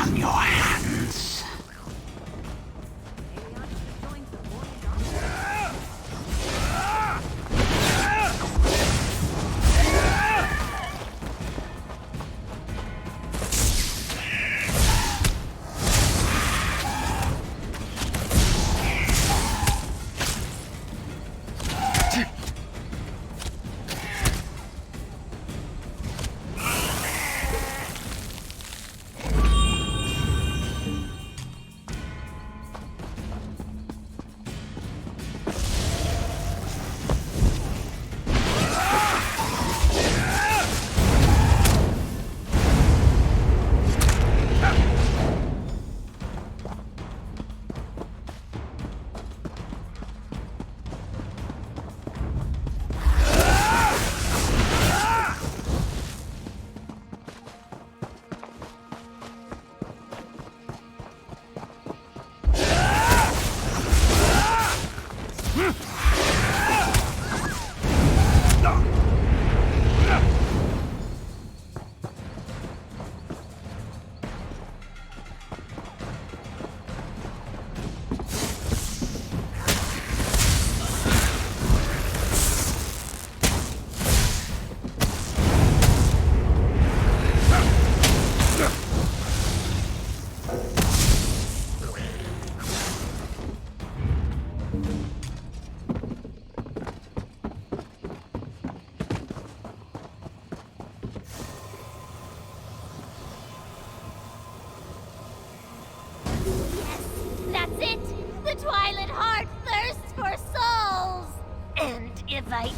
on your hands.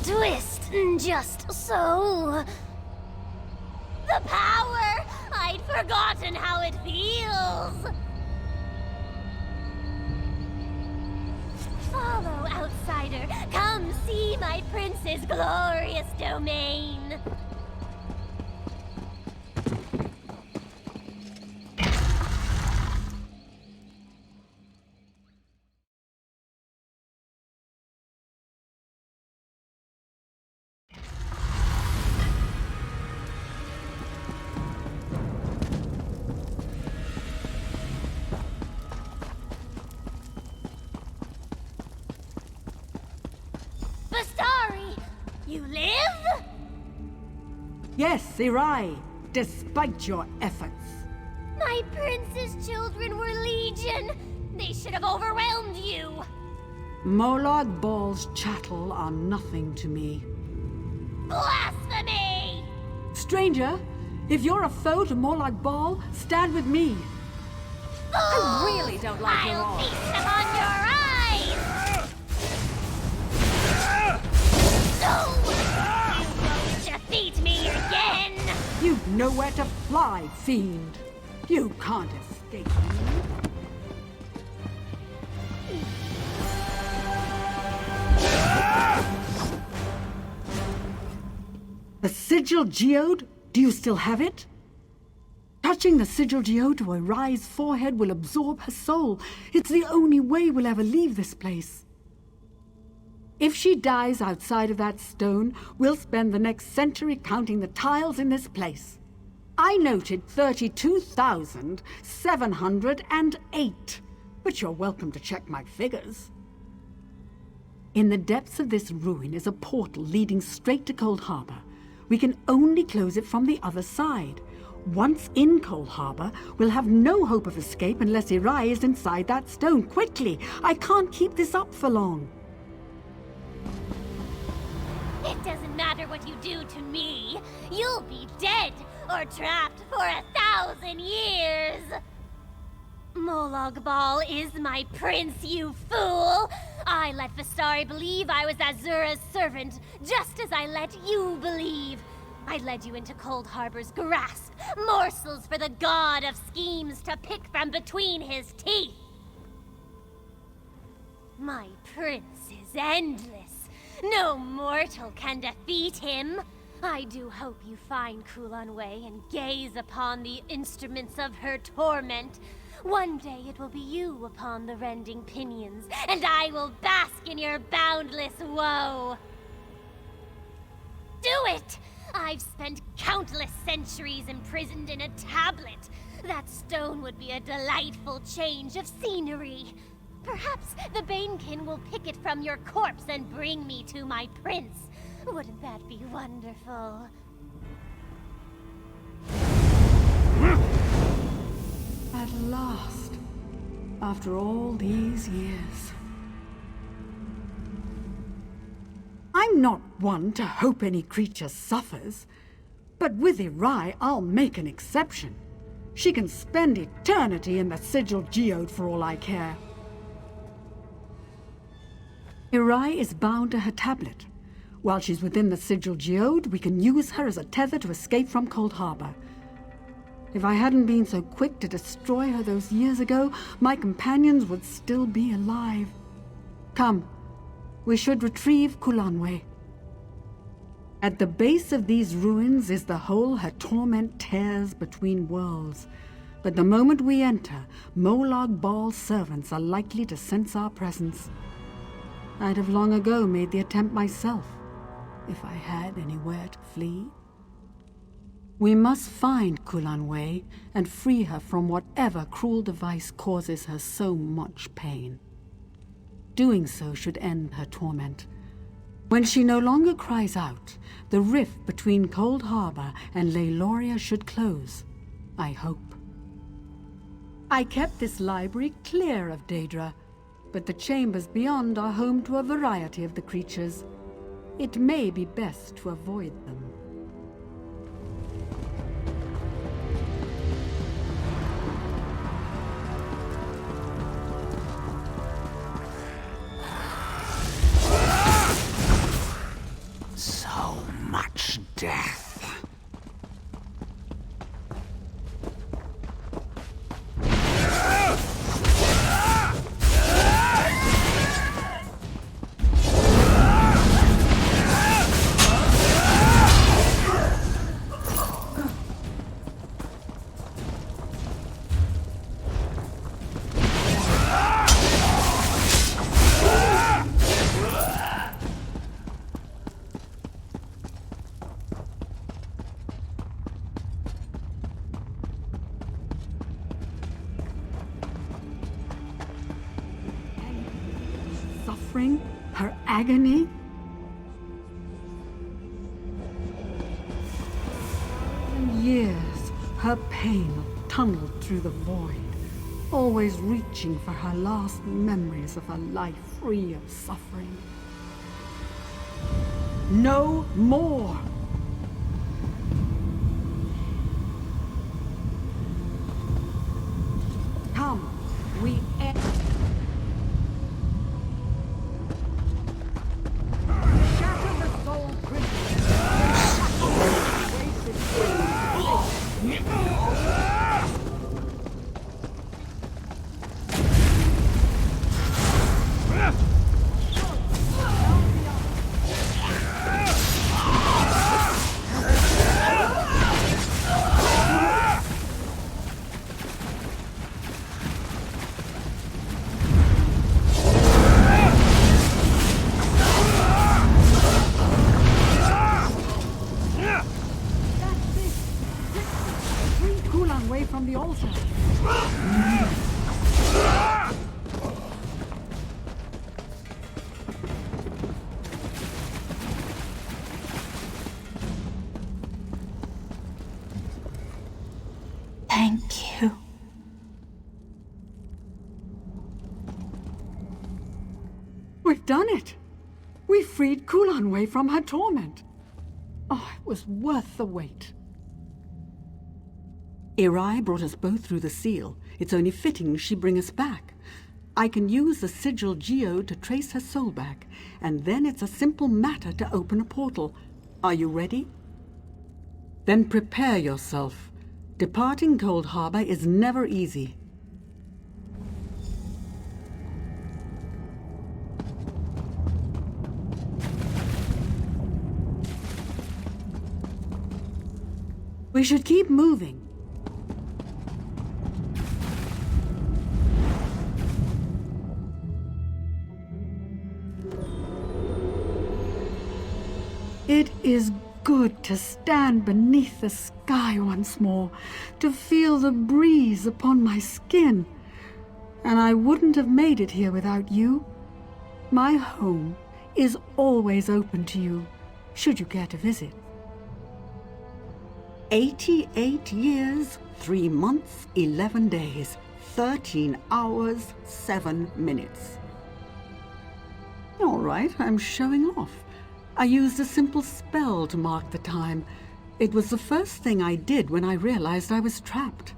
Twist, just so. The power! I'd forgotten how it feels! Follow, outsider. Come see my prince's glorious domain. You live? Yes, Irai, despite your efforts. My prince's children were legion. They should have overwhelmed you. Molag Bal's chattel are nothing to me. Blasphemy! Stranger, if you're a foe to Molag Bal, stand with me. Fools! I really don't like you all. I'll feast them on your eyes! You won't defeat me again! You've nowhere to fly, fiend. You can't escape me. The sigil geode? Do you still have it? Touching the sigil geode to Irai's forehead will absorb her soul. It's the only way we'll ever leave this place. If she dies outside of that stone, we'll spend the next century counting the tiles in this place. I noted 32,708, but you're welcome to check my figures. In the depths of this ruin is a portal leading straight to Cold Harbor. We can only close it from the other side. Once in Cold Harbor, we'll have no hope of escape unless Irai is inside that stone. Quickly! I can't keep this up for long. It doesn't matter what you do to me. You'll be dead or trapped for 1,000 years. Molag Bal is my prince, you fool! I let Vistari believe I was Azura's servant, just as I let you believe. I led you into Cold Harbor's grasp, morsels for the god of schemes to pick from between his teeth. My prince is endless. No mortal can defeat him. I do hope you find Kulanway and gaze upon the instruments of her torment. One day it will be you upon the rending pinions, and I will bask in your boundless woe. Do it! I've spent countless centuries imprisoned in a tablet. That stone would be a delightful change of scenery. Perhaps the Banekin will pick it from your corpse and bring me to my prince. Wouldn't that be wonderful? At last, after all these years. I'm not one to hope any creature suffers, but with Irai, I'll make an exception. She can spend eternity in the Sigil Geode for all I care. Irai is bound to her tablet. While she's within the Sigil Geode, we can use her as a tether to escape from Cold Harbor. If I hadn't been so quick to destroy her those years ago, my companions would still be alive. Come, we should retrieve Kulanwe. At the base of these ruins is the hole her torment tears between worlds. But the moment we enter, Molag Bal's servants are likely to sense our presence. I'd have long ago made the attempt myself, if I had anywhere to flee. We must find Kulanwe and free her from whatever cruel device causes her so much pain. Doing so should end her torment. When she no longer cries out, the rift between Cold Harbor and Leiloria should close, I hope. I kept this library clear of Daedra, but the chambers beyond are home to a variety of the creatures. It may be best to avoid them. So much death. Her agony. And years, her pain tunneled through the void, always reaching for her last memories of a life free of suffering. No more! Come, we end. Away from the altar. Thank you. We've done it. We freed Kulanwe from her torment. Oh, it was worth the wait. Irai brought us both through the seal. It's only fitting she bring us back. I can use the Sigil Geode to trace her soul back, and then it's a simple matter to open a portal. Are you ready? Then prepare yourself. Departing Cold Harbor is never easy. We should keep moving. It is good to stand beneath the sky once more, to feel the breeze upon my skin. And I wouldn't have made it here without you. My home is always open to you, should you care to visit. 88 years, 3 months, 11 days, 13 hours, 7 minutes. All right, I'm showing off. I used a simple spell to mark the time. It was the first thing I did when I realized I was trapped.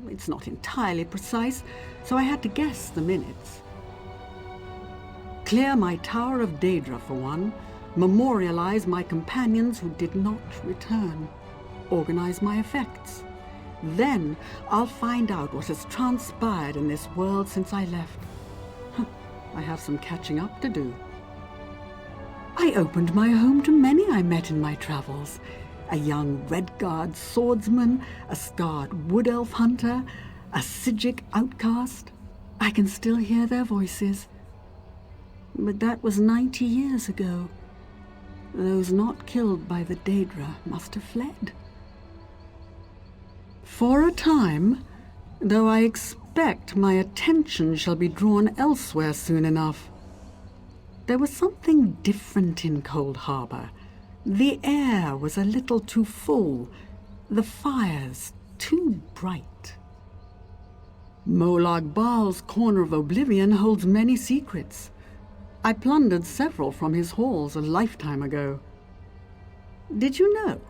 It's not entirely precise, so I had to guess the minutes. Clear my Tower of Daedra for one, memorialize my companions who did not return, organize my effects. Then I'll find out what has transpired in this world since I left. I have some catching up to do. I opened my home to many I met in my travels. A young Redguard swordsman, a scarred wood elf hunter, a Sigic outcast. I can still hear their voices. But that was 90 years ago. Those not killed by the Daedra must have fled. For a time, though I expect my attention shall be drawn elsewhere soon enough. There was something different in Cold Harbor. The air was a little too full, the fires too bright. Molag Baal's Corner of Oblivion holds many secrets. I plundered several from his halls a lifetime ago. Did you know?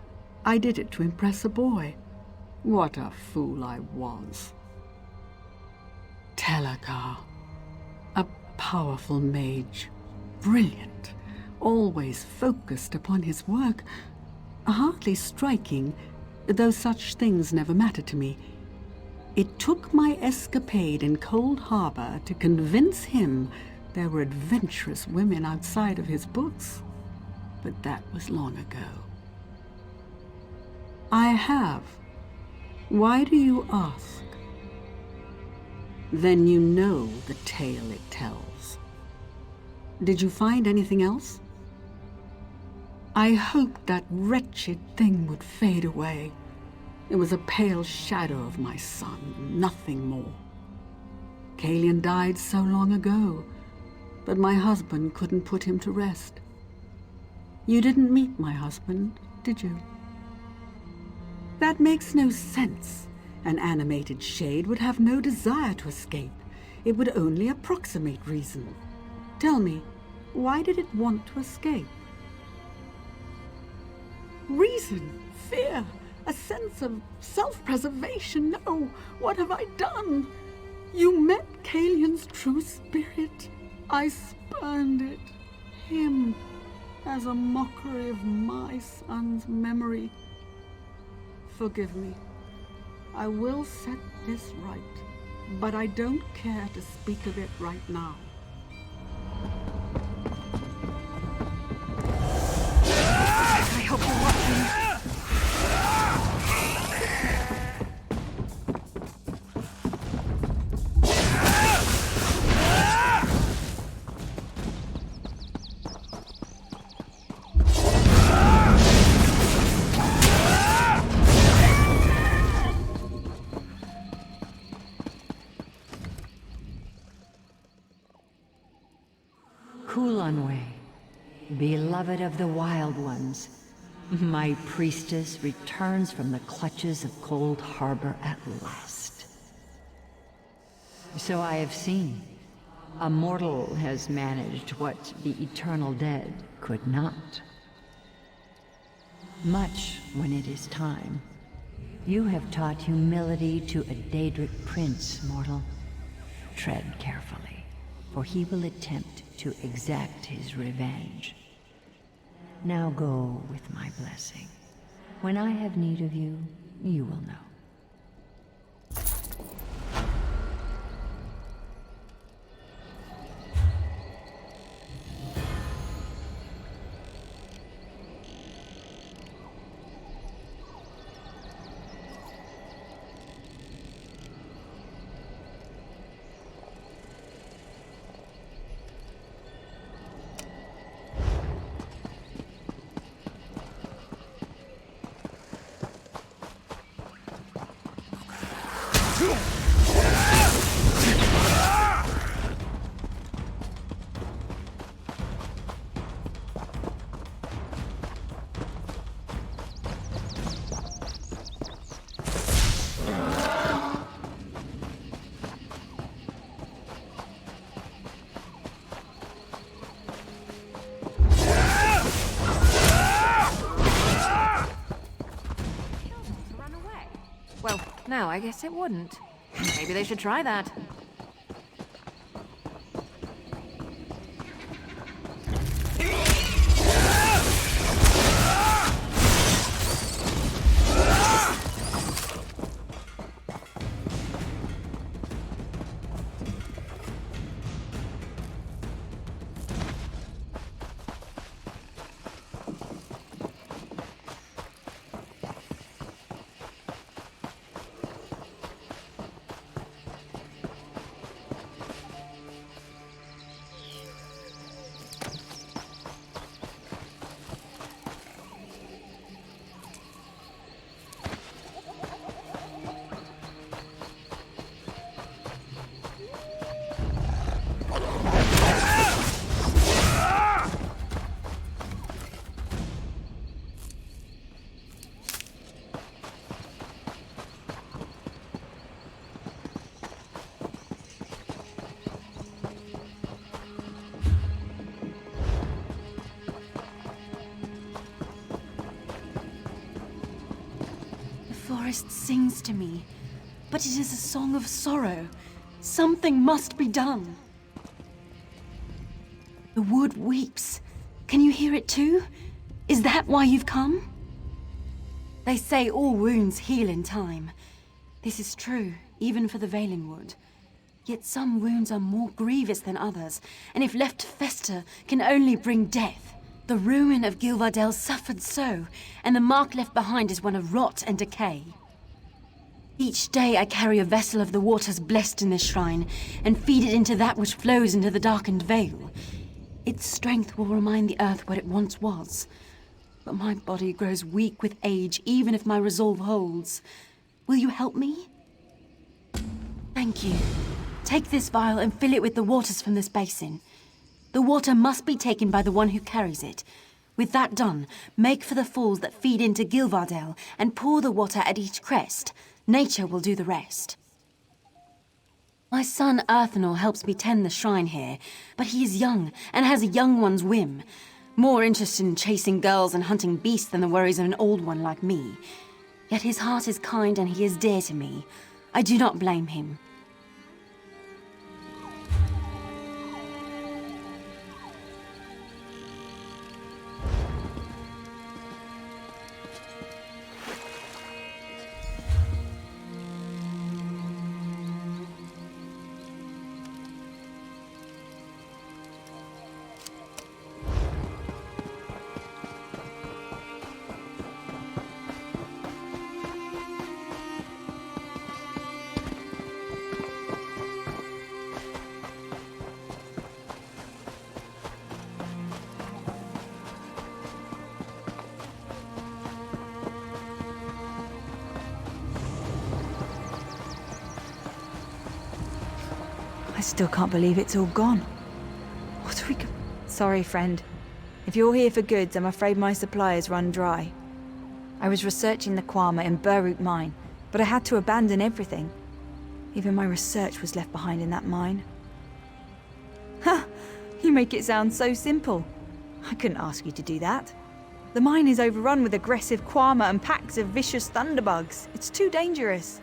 I did it to impress a boy. What a fool I was. Telakar, a powerful mage, brilliant, always focused upon his work, hardly striking, though such things never mattered to me. It took my escapade in Cold Harbor to convince him there were adventurous women outside of his books, but that was long ago. I have. Why do you ask? Then you know the tale it tells. Did you find anything else? I hoped that wretched thing would fade away. It was a pale shadow of my son, nothing more. Kalian died so long ago, but my husband couldn't put him to rest. You didn't meet my husband, did you? That makes no sense. An animated shade would have no desire to escape. It would only approximate reason. Tell me, why did it want to escape? Reason, fear, a sense of self-preservation. No, what have I done? You met Kalian's true spirit. I spurned it, him, as a mockery of my son's memory. Forgive me. I will set this right, but I don't care to speak of it right now. I hope you're watching. Kulanwe, beloved of the Wild Ones, my priestess returns from the clutches of Cold Harbor at last. So I have seen. A mortal has managed what the eternal dead could not. Much when it is time. You have taught humility to a Daedric prince, mortal. Tread carefully, for he will attempt to exact his revenge. Now go with my blessing. When I have need of you, you will know. Well, no, I guess it wouldn't. Maybe they should try that. The forest sings to me, but it is a song of sorrow. Something must be done. The wood weeps. Can you hear it too? Is that why you've come? They say all wounds heal in time. This is true, even for the Veiling Wood. Yet some wounds are more grievous than others, and if left to fester, can only bring death. The ruin of Gilvardell suffered so, and the mark left behind is one of rot and decay. Each day I carry a vessel of the waters blessed in this shrine, and feed it into that which flows into the darkened vale. Its strength will remind the earth what it once was. But my body grows weak with age, even if my resolve holds. Will you help me? Thank you. Take this vial and fill it with the waters from this basin. The water must be taken by the one who carries it. With that done, make for the falls that feed into Gilvardell and pour the water at each crest. Nature will do the rest. My son Earthenor helps me tend the shrine here, but he is young and has a young one's whim. More interested in chasing girls and hunting beasts than the worries of an old one like me. Yet his heart is kind and he is dear to me. I do not blame him. I still can't believe it's all gone. What are we go- Sorry, friend. If you're here for goods, I'm afraid my supply has run dry. I was researching the Kwama in Burroot Mine, but I had to abandon everything. Even my research was left behind in that mine. Ha! You make it sound so simple. I couldn't ask you to do that. The mine is overrun with aggressive Kwama and packs of vicious thunderbugs. It's too dangerous.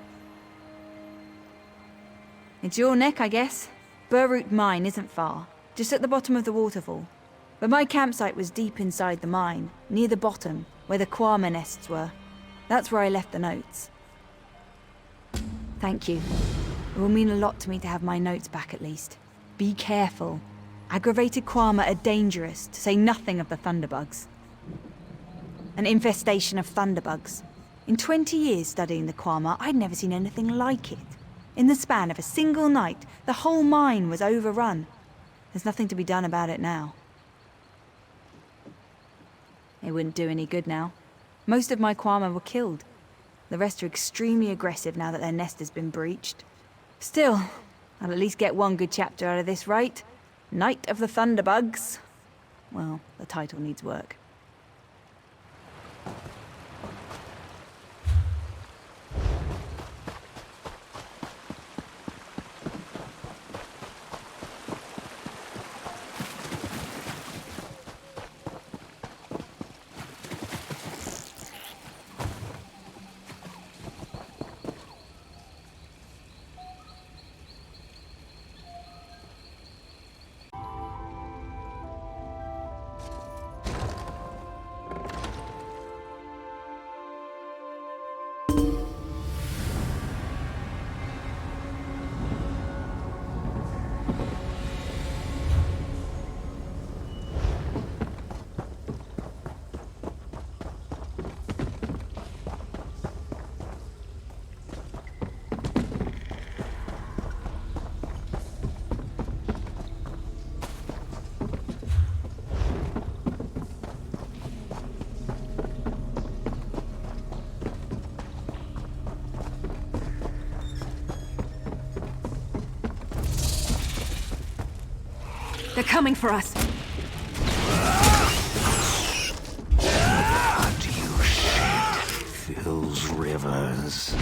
It's your neck, I guess. Burroot Mine isn't far, just at the bottom of the waterfall. But my campsite was deep inside the mine, near the bottom, where the Kwama nests were. That's where I left the notes. Thank you. It will mean a lot to me to have my notes back at least. Be careful. Aggravated Kwama are dangerous, to say nothing of the thunderbugs. An infestation of thunderbugs. In 20 years studying the Kwama, I'd never seen anything like it. In the span of a single night, the whole mine was overrun. There's nothing to be done about it now. It wouldn't do any good now. Most of my Kwama were killed. The rest are extremely aggressive now that their nest has been breached. Still, I'll at least get one good chapter out of this, right? Night of the Thunderbugs. Well, the title needs work. They're coming for us. Blood you shed fills rivers.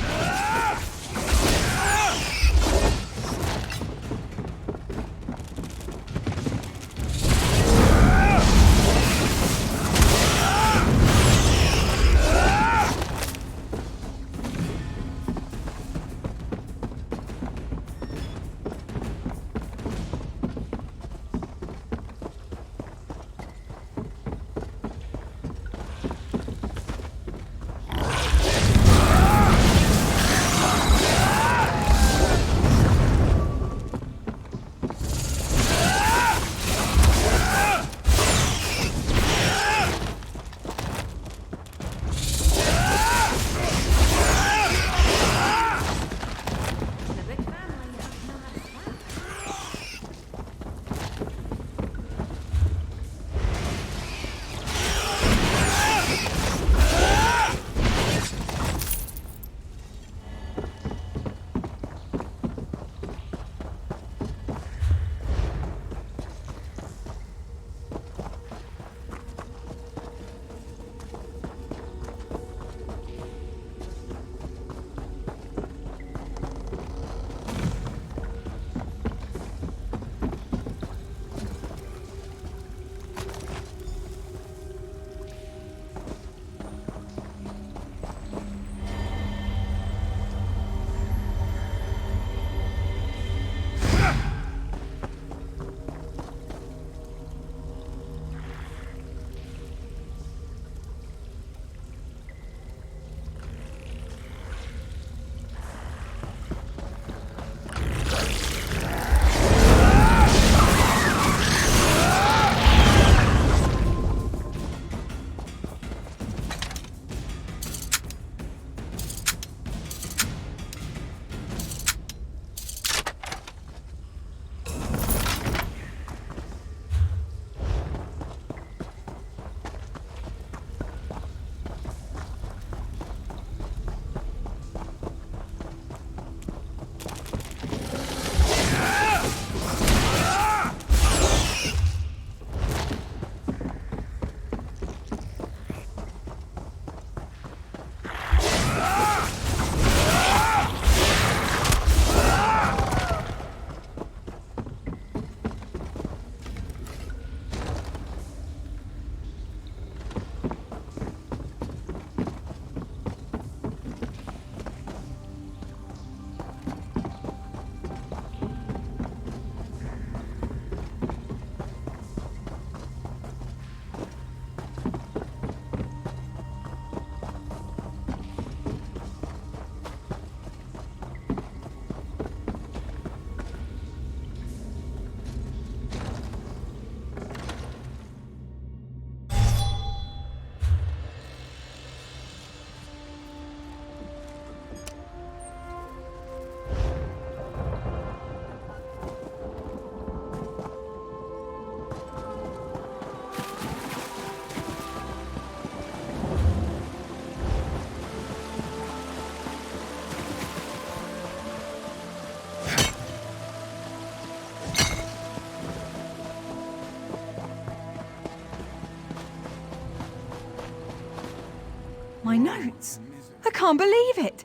notes! I can't believe it!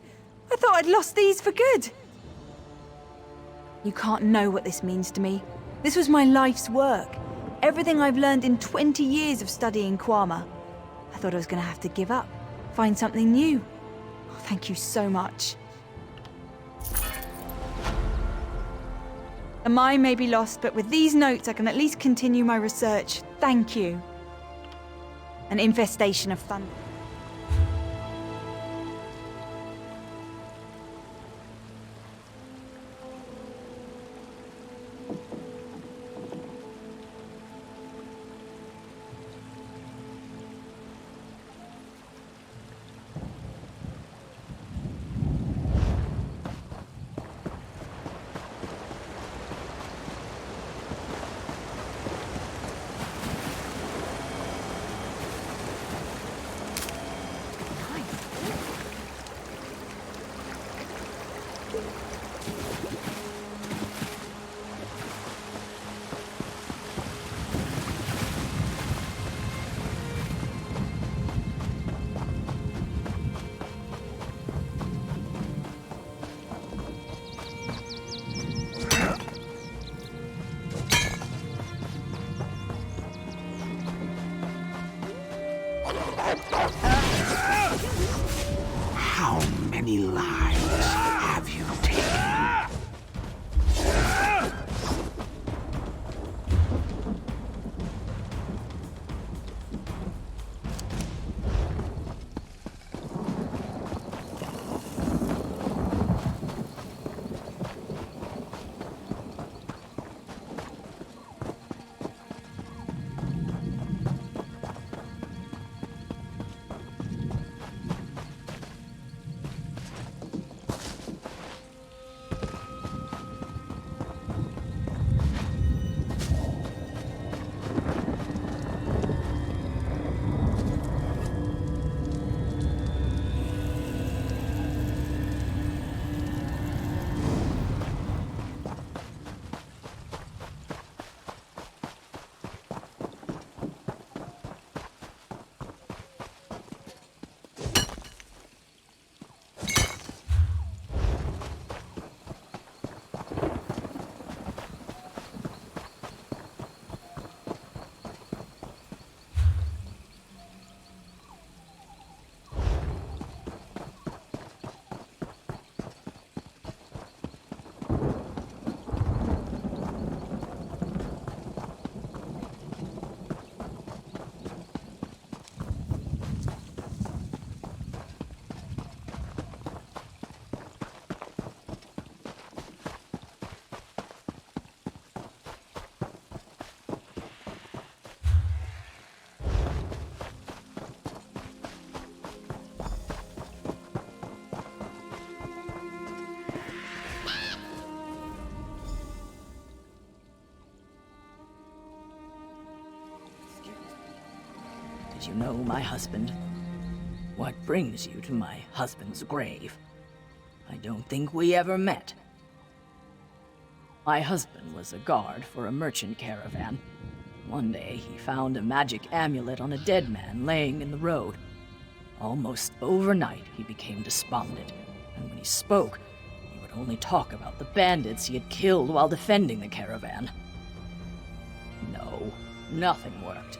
I thought I'd lost these for good! You can't know what this means to me. This was my life's work. Everything I've learned in 20 years of studying Kwama. I thought I was gonna have to give up, find something new. Oh, thank you so much. The mine may be lost, but with these notes I can at least continue my research. Thank you. An infestation of thunder. How many lives have you taken? Did you know my husband? What brings you to my husband's grave? I don't think we ever met. My husband was a guard for a merchant caravan. One day, he found a magic amulet on a dead man laying in the road. Almost overnight, he became despondent, and when he spoke, he would only talk about the bandits he had killed while defending the caravan. No, nothing worked.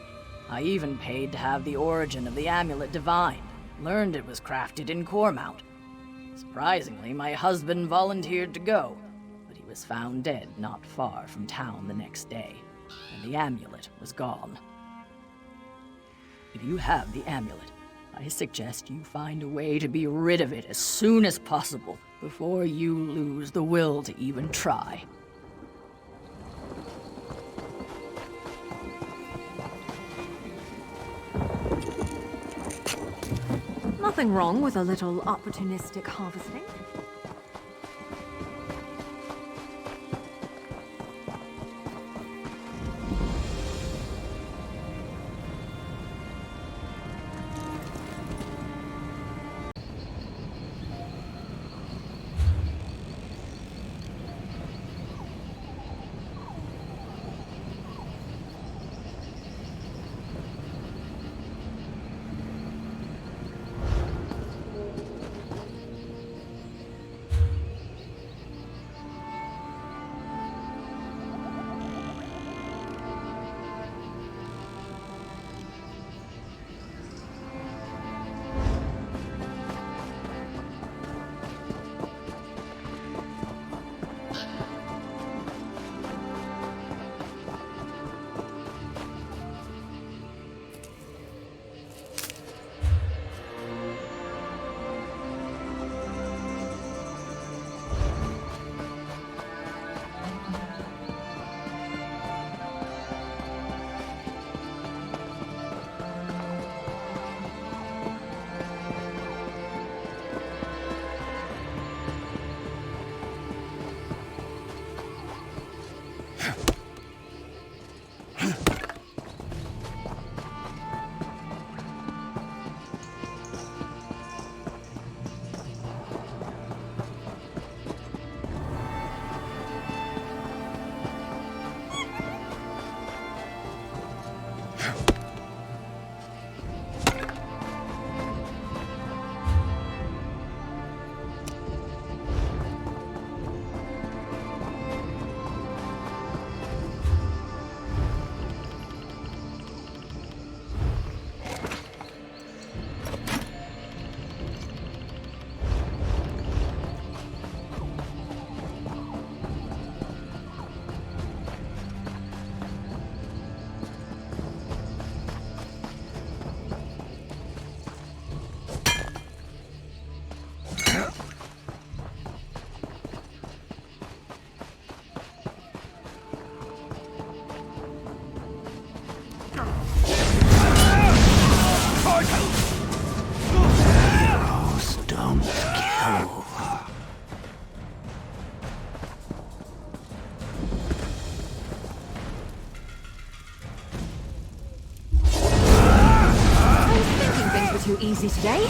I even paid to have the origin of the amulet divined, learned it was crafted in Cormount. Surprisingly, my husband volunteered to go, but he was found dead not far from town the next day, and the amulet was gone. If you have the amulet, I suggest you find a way to be rid of it as soon as possible, before you lose the will to even try. Nothing wrong with a little opportunistic harvesting. Too easy today.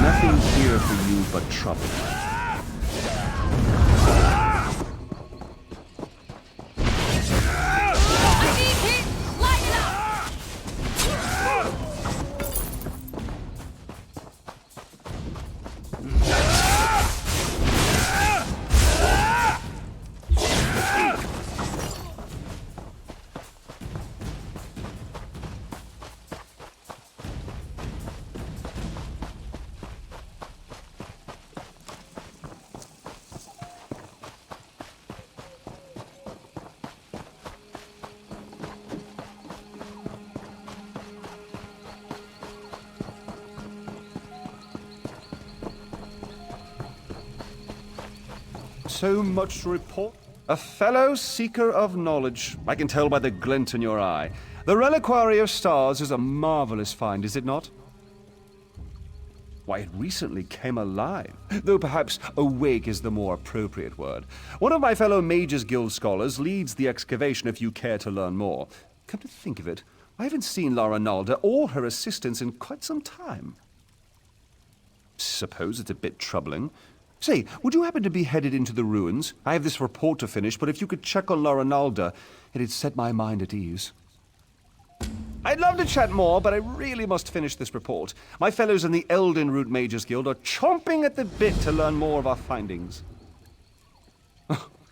Nothing here for you but trouble. So much to report. A fellow seeker of knowledge. I can tell by the glint in your eye. The Reliquary of Stars is a marvelous find, is it not? Why, it recently came alive, though perhaps awake is the more appropriate word. One of my fellow Mages Guild scholars leads the excavation if you care to learn more. Come to think of it, I haven't seen Lara Nalda or her assistants in quite some time. Suppose it's a bit troubling. Say, would you happen to be headed into the ruins? I have this report to finish, but if you could check on Lara Nalda, it'd set my mind at ease. I'd love to chat more, but I really must finish this report. My fellows in the Elden Root Mages Guild are chomping at the bit to learn more of our findings.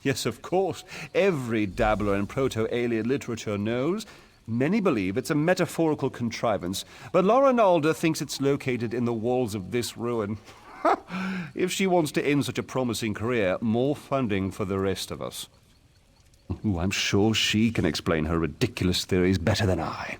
Yes, of course. Every dabbler in Proto-Alien literature knows. Many believe it's a metaphorical contrivance, but Lara Nalda thinks it's located in the walls of this ruin. If she wants to end such a promising career, more funding for the rest of us. Ooh, I'm sure she can explain her ridiculous theories better than I.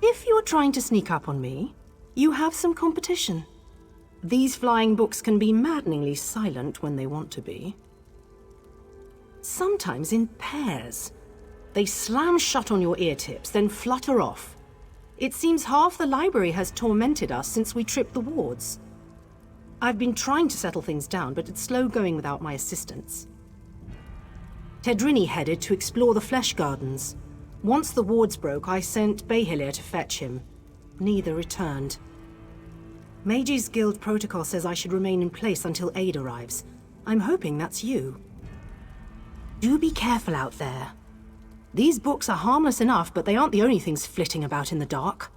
If you're trying to sneak up on me, you have some competition. These flying books can be maddeningly silent when they want to be. Sometimes in pairs. They slam shut on your ear tips, then flutter off. It seems half the library has tormented us since we tripped the wards. I've been trying to settle things down, but it's slow going without my assistance. Tedrini headed to explore the Flesh Gardens. Once the wards broke, I sent Behilir to fetch him. Neither returned. Mages Guild protocol says I should remain in place until aid arrives. I'm hoping that's you. Do be careful out there. These books are harmless enough, but they aren't the only things flitting about in the dark.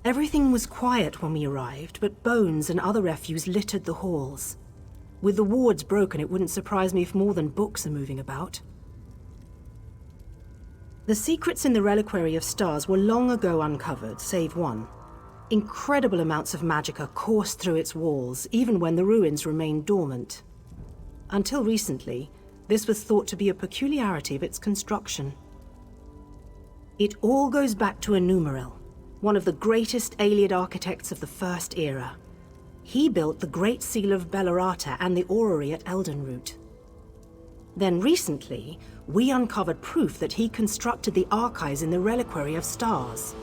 Everything was quiet when we arrived, but bones and other refuse littered the halls. With the wards broken, it wouldn't surprise me if more than books are moving about. The secrets in the Reliquary of Stars were long ago uncovered, save one. Incredible amounts of magicka coursed through its walls, even when the ruins remained dormant. Until recently, this was thought to be a peculiarity of its construction. It all goes back to Enumeril, one of the greatest Ayleid architects of the First Era. He built the Great Seal of Bellerata and the orrery at Eldenroot. Then recently, we uncovered proof that he constructed the archives in the Reliquary of Stars.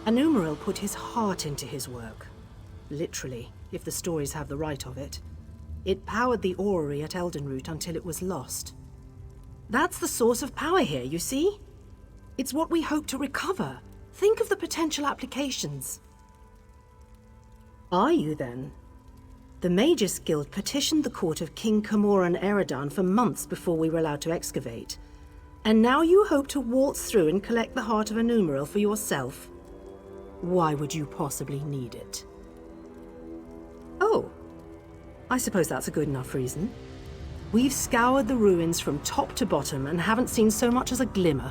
Enumeril put his heart into his work. Literally, if the stories have the right of it. It powered the orrery at Eldenroot until it was lost. That's the source of power here, you see? It's what we hope to recover. Think of the potential applications. Are you, then? The Magus Guild petitioned the court of King Camoran Eridan for months before we were allowed to excavate. And now you hope to waltz through and collect the heart of Enumeril for yourself? Why would you possibly need it? Oh, I suppose that's a good enough reason. We've scoured the ruins from top to bottom and haven't seen so much as a glimmer.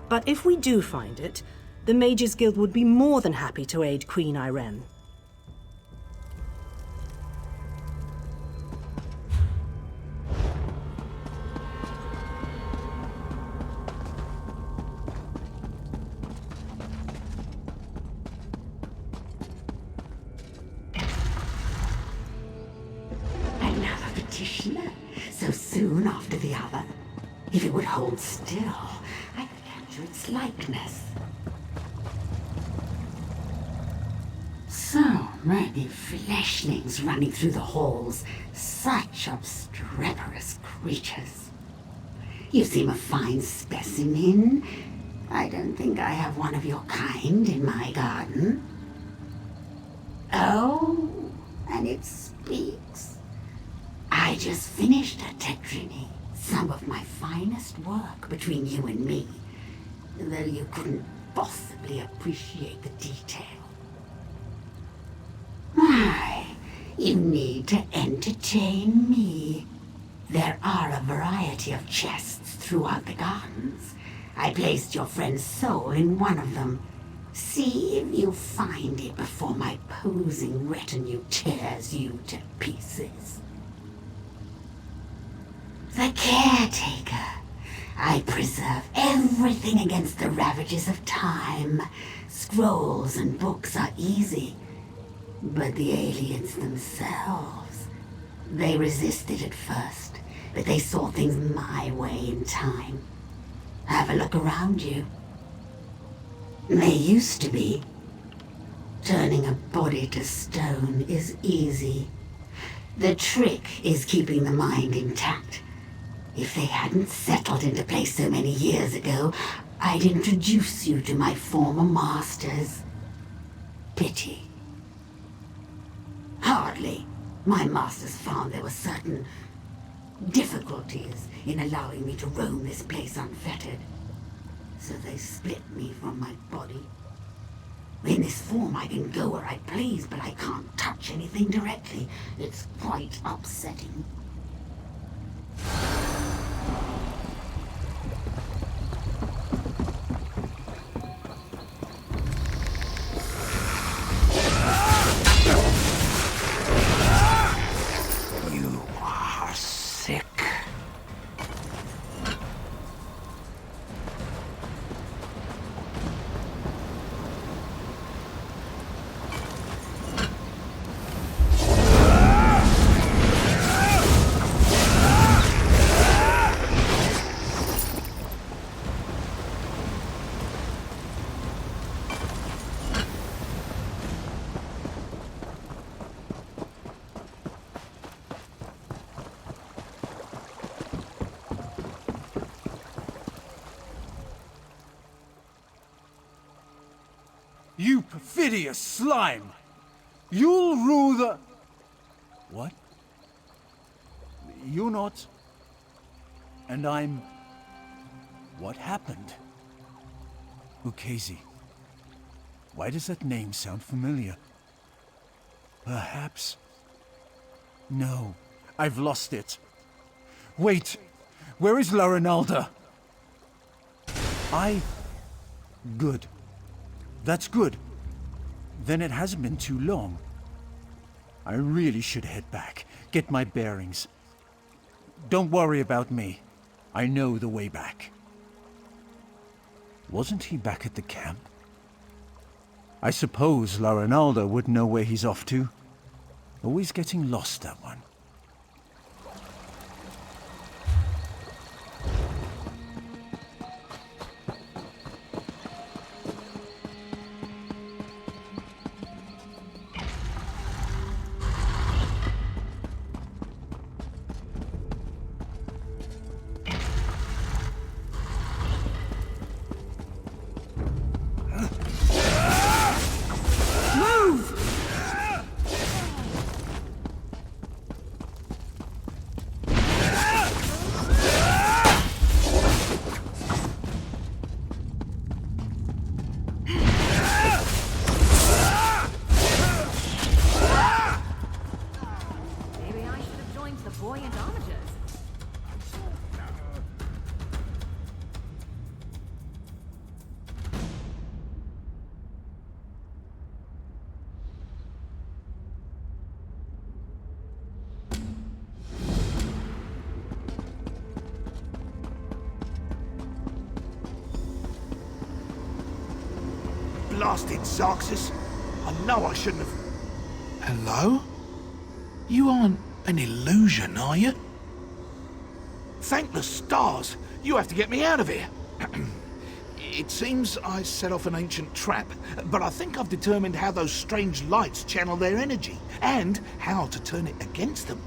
But if we do find it, the Mages Guild would be more than happy to aid Queen Irene. So soon after the other. If it would hold still, I could capture its likeness. So many fleshlings running through the halls. Such obstreperous creatures. You seem a fine specimen. I don't think I have one of your kind in my garden. Oh, and it speaks. I just finished a Tedrini, some of my finest work between you and me. Though you couldn't possibly appreciate the detail. Why, you need to entertain me. There are a variety of chests throughout the gardens. I placed your friend's soul in one of them. See if you find it before my posing retinue tears you to pieces. The caretaker. I preserve everything against the ravages of time. Scrolls and books are easy. But the aliens themselves, they resisted at first, but they saw things my way in time. Have a look around you. They used to be. Turning a body to stone is easy. The trick is keeping the mind intact. If they hadn't settled into place so many years ago, I'd introduce you to my former masters. Pity. Hardly. My masters found there were certain difficulties in allowing me to roam this place unfettered. So they split me from my body. In this form I can go where I please, but I can't touch anything directly. It's quite upsetting. You perfidious slime! You'll rule the... What? You're not... And I'm... What happened? Ukezi. Why does that name sound familiar? Perhaps... No, I've lost it. Wait, where is La Ronalda? Good. That's good. Then it hasn't been too long. I really should head back, get my bearings. Don't worry about me. I know the way back. Wasn't he back at the camp? I suppose La Ronalda would know where he's off to. Always getting lost, that one. Blasted Zarxus. I know I shouldn't have... Hello? You aren't an illusion, are you? Thank the stars! You have to get me out of here! It seems I set off an ancient trap, but I think I've determined how those strange lights channel their energy, and how to turn it against them.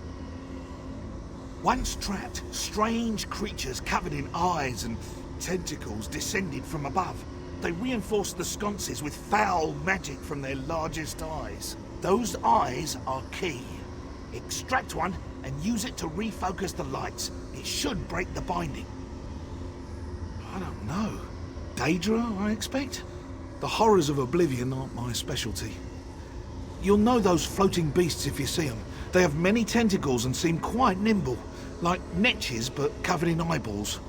Once trapped, strange creatures covered in eyes and tentacles descended from above. They reinforced the sconces with foul magic from their largest eyes. Those eyes are key. Extract one and use it to refocus the lights. It should break the binding. I don't know. Daedra, I expect? The horrors of Oblivion aren't my specialty. You'll know those floating beasts if you see them. They have many tentacles and seem quite nimble, like netches but covered in eyeballs.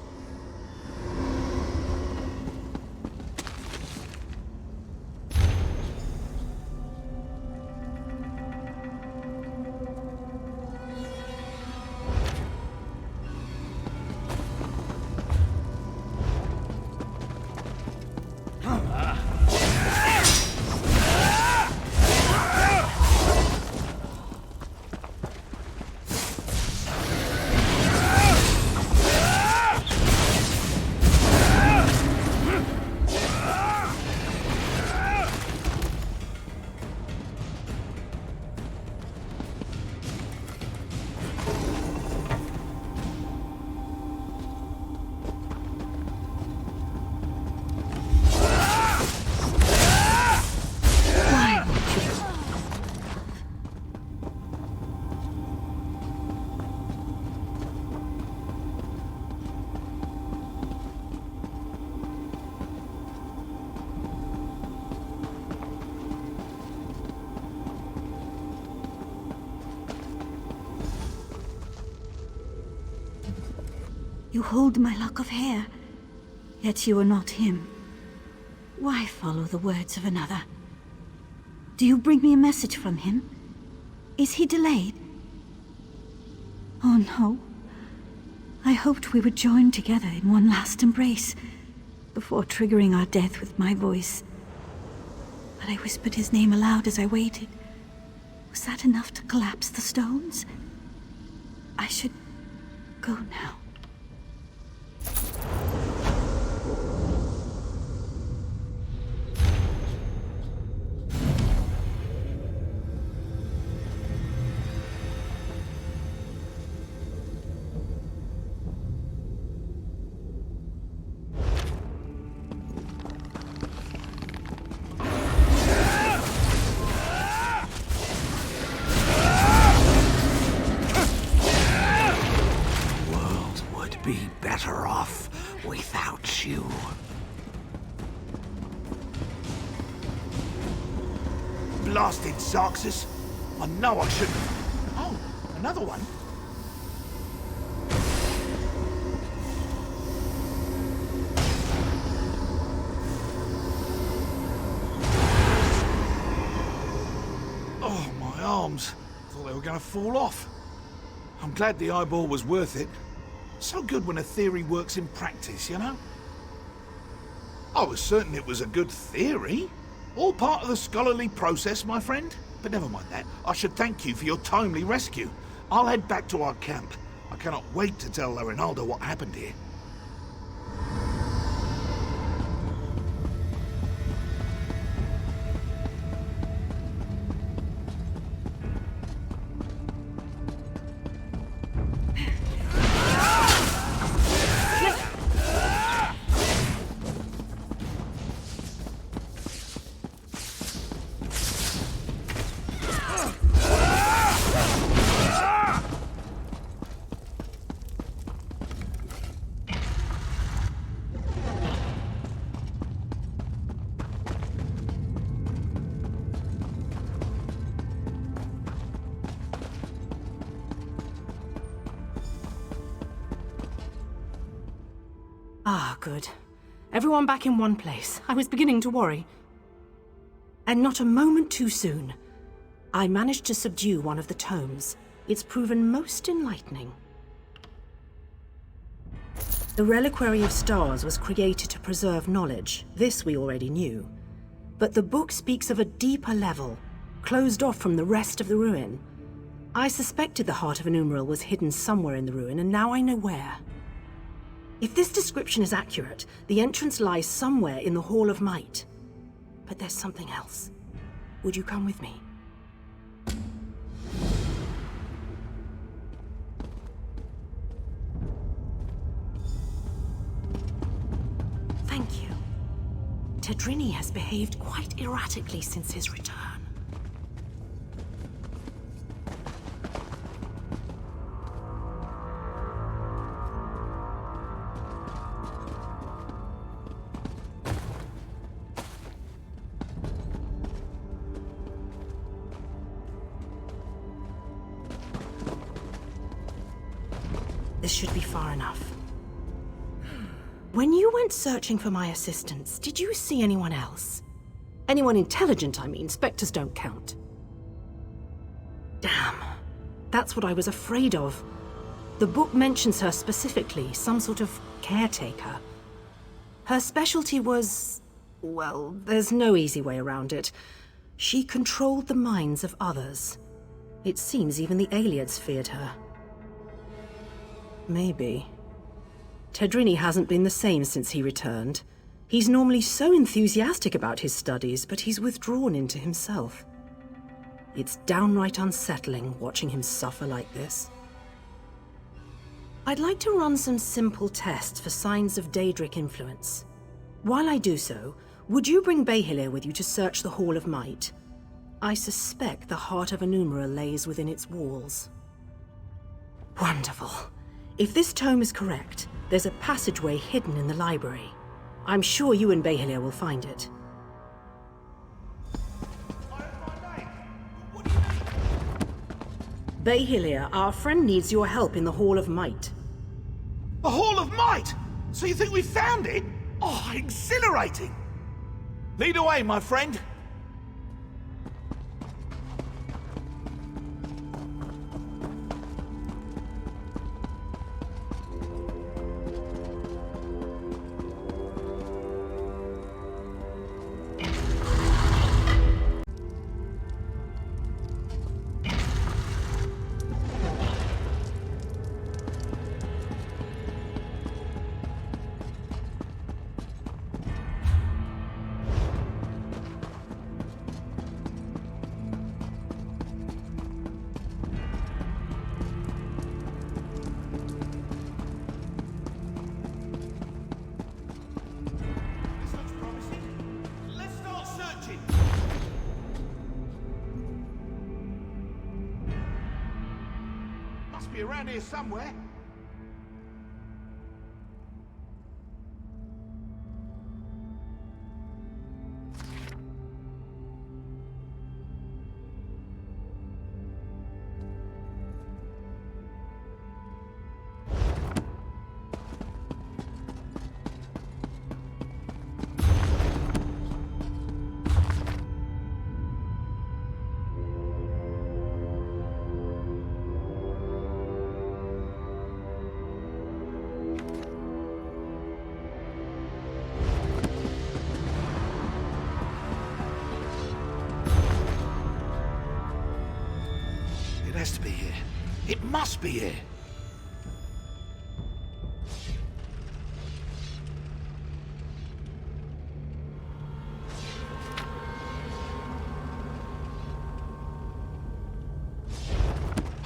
You hold my lock of hair, yet you are not him. Why follow the words of another? Do you bring me a message from him? Is he delayed? Oh no. I hoped we would join together in one last embrace, before triggering our death with my voice. But I whispered his name aloud as I waited. Was that enough to collapse the stones? I should go now. Be better off without you. Blasted Zarxus! I know I shouldn't. Oh, another one? Oh, my arms. Thought they were going to fall off. I'm glad the eyeball was worth it. So good when a theory works in practice, you know? I was certain it was a good theory. All part of the scholarly process, my friend. But never mind that. I should thank you for your timely rescue. I'll head back to our camp. I cannot wait to tell Rinaldo what happened here. Ah, good. Everyone back in one place. I was beginning to worry. And not a moment too soon. I managed to subdue one of the tomes. It's proven most enlightening. The Reliquary of Stars was created to preserve knowledge. This we already knew. But the book speaks of a deeper level, closed off from the rest of the ruin. I suspected the Heart of an Umbral was hidden somewhere in the ruin, and now I know where. If this description is accurate, the entrance lies somewhere in the Hall of Might. But there's something else. Would you come with me? Thank you. Tedrini has behaved quite erratically since his return. this should be far enough. When you went searching for my assistants, did you see anyone else? Anyone intelligent, I mean. Spectres don't count. Damn. That's what I was afraid of. The book mentions her specifically, some sort of caretaker. Her specialty was... well, there's no easy way around it. She controlled the minds of others. It seems even the Aliads feared her. Maybe. Tedrini hasn't been the same since he returned. He's normally so enthusiastic about his studies, but he's withdrawn into himself. It's downright unsettling watching him suffer like this. I'd like to run some simple tests for signs of Daedric influence. While I do so, would you bring Behilir with you to search the Hall of Might? I suspect the heart of Enumera lays within its walls. Wonderful. If this tome is correct, there's a passageway hidden in the library. I'm sure you and Behilir will find it. Behilir, our friend needs your help in the Hall of Might. The Hall of Might? So you think we found it? Oh, exhilarating! Lead away, my friend. Be around here somewhere. It has to be here. It must be here.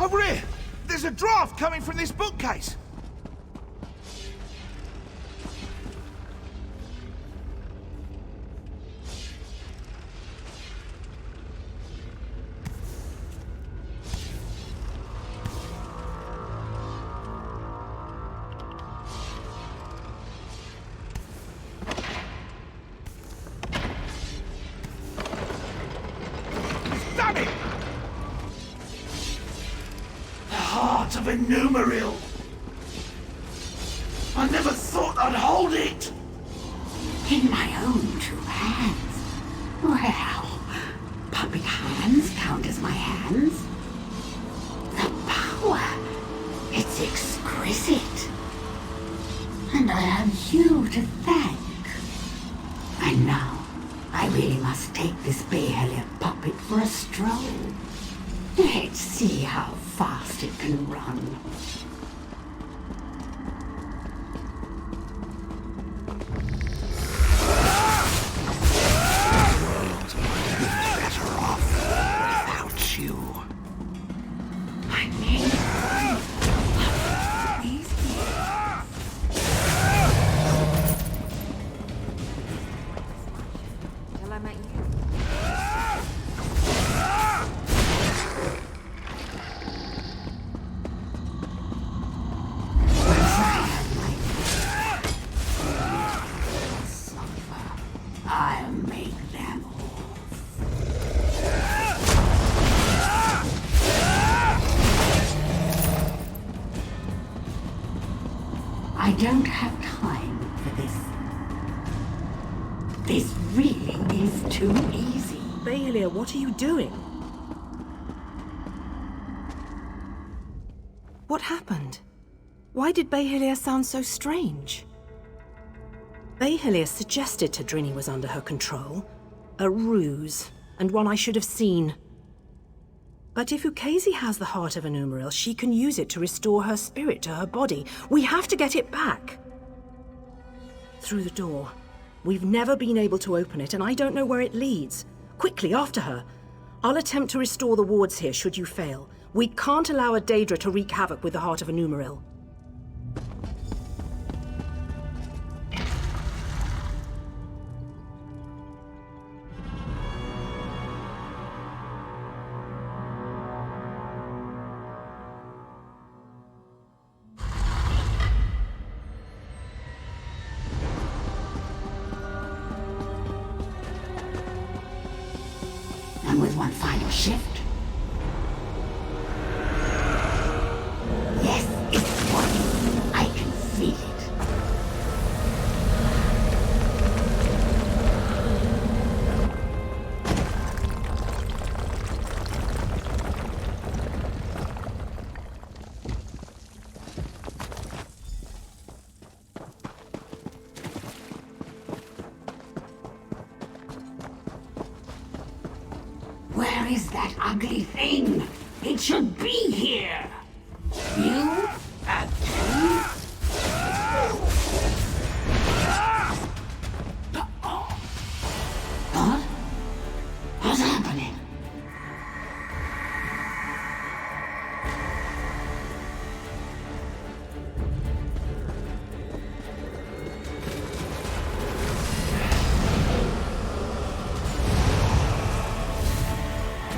Over here! There's a draft coming from this bookcase! Of Enumeril. I never thought I'd hold it. In my own two hands. Well, puppet hands count as my hands. The power. It's exquisite. And I have you to thank. And now, I really must take this Behilir puppet for a stroll. Let's see how fast it can run. I don't have time for this. This really is too easy. Baelia, what are you doing? What happened? Why did Baelia sound so strange? Baelia suggested Tadrini was under her control. A ruse, and one I should have seen. But if Ukezi has the heart of an Umaril, she can use it to restore her spirit to her body. We have to get it back. Through the door. We've never been able to open it, and I don't know where it leads. Quickly, after her. I'll attempt to restore the wards here, should you fail. We can't allow a Daedra to wreak havoc with the heart of a Umaril. And with one final shift. Yes, it's working. I can feel it. Where is that ugly thing? It should be here. You? Again? What? What's happening?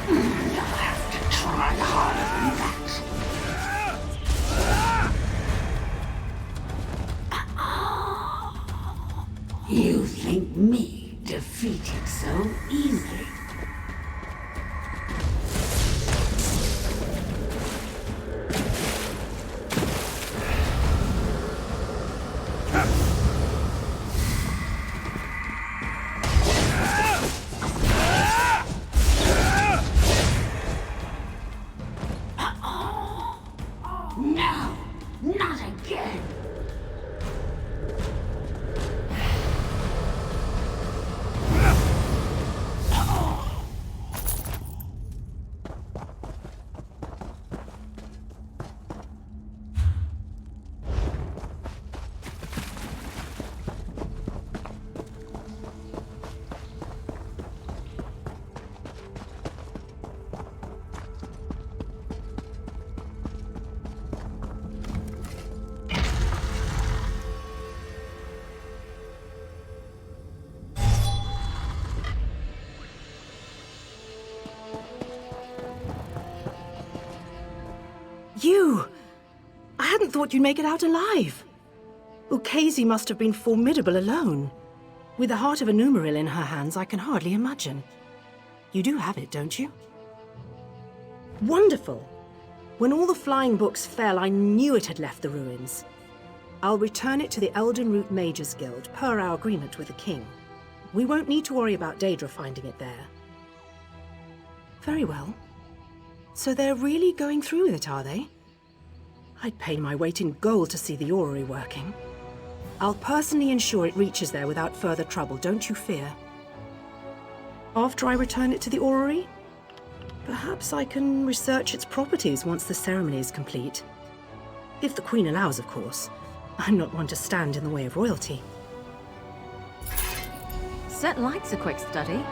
You'll have to try harder than that. You think me defeated so easily? No, not again. You! I hadn't thought you'd make it out alive. Ukezi must have been formidable alone. With the heart of a Umaril in her hands, I can hardly imagine. You do have it, don't you? Wonderful! When all the flying books fell, I knew it had left the ruins. I'll return it to the Elden Root Mages Guild, per our agreement with the king. We won't need to worry about Daedra finding it there. Very well. So they're really going through with it, are they? I'd pay my weight in gold to see the orrery working. I'll personally ensure it reaches there without further trouble, don't you fear. After I return it to the orrery, perhaps I can research its properties once the ceremony is complete. If the Queen allows, of course. I'm not one to stand in the way of royalty. Set likes a quick study.